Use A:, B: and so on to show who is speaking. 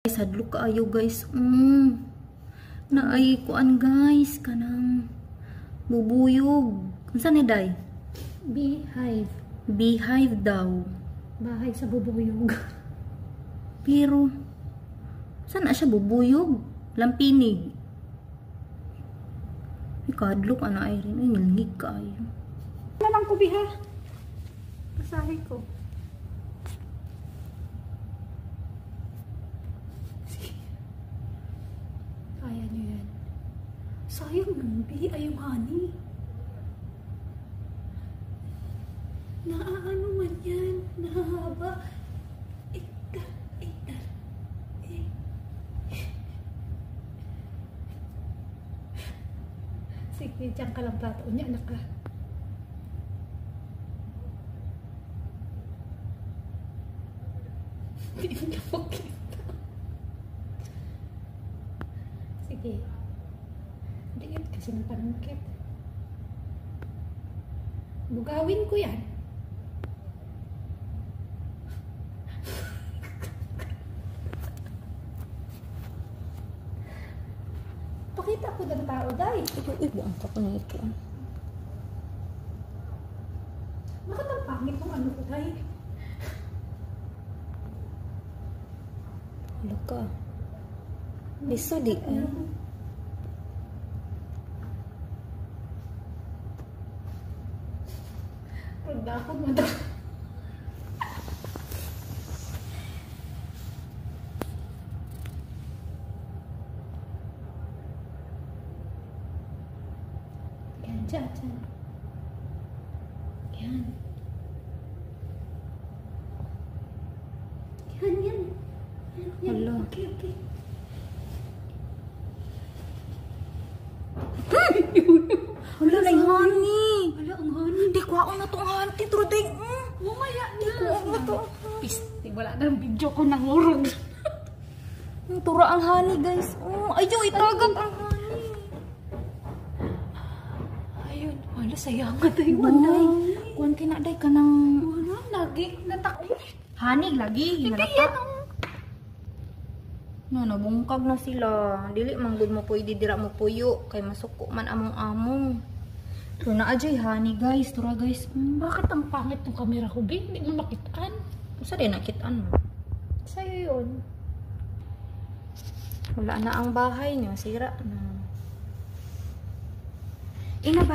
A: Hadlok kaayo guys. Naay kuan guys kanang bubuyog. Unsa ni day?
B: Beehive.
A: Beehive daw.
B: Bahay sa bubuyog.
A: Pero saan na siya bubuyog? Lampinig. Ikadlok ana ay rin ay ngilngig kaayo.
B: Ano lang ko biha? Pasahe ko. Kaya nyo yan. Sayang nang bi ay yung honey. Naaano man yan. Nahahaba. Ital. Sige, dyan ka lang plato. Unya, anak ka. Hindi niya po kita. Sige. Liit kasi ng panungkit. Bugawin ko yan. Pakita ko ng tao, day.
A: Buang ka pa na ito.
B: Bakit ang pangit ng ano ko, day?
A: Luka. Bisa di ay.
B: Runda ako mada. Yan, dyan. Yan. Yan.
A: Hala.
B: Okay.
A: Hala na yung honey.
B: Wala ang honey.
A: Di ko ako na itong honey. Truday.
B: Mamaya na.
A: Di ko ako na ito.
B: Piste, wala na ang video ko nang urog.
A: Tura ang honey guys. Ayaw, itagap ang honey.
B: Ayun. Wala, sayangan tayo. Wala.
A: Kuhan kinaday ka ng...
B: Wala, lagi. Natakot.
A: Honey lagi.
B: Hindi yan.
A: No, nabungkag na sila. Dili manggod mo pwede dira mo puyo. Kay masuko man among-among. So na ajay honey guys. Tura guys.
B: Bakit ang pangit ng camera ko, Bing? Hindi mo makitaan.
A: Usa din nakitaan mo.
B: Sa'yo yun.
A: Wala na ang bahay niyo. Sira na. Ina ba?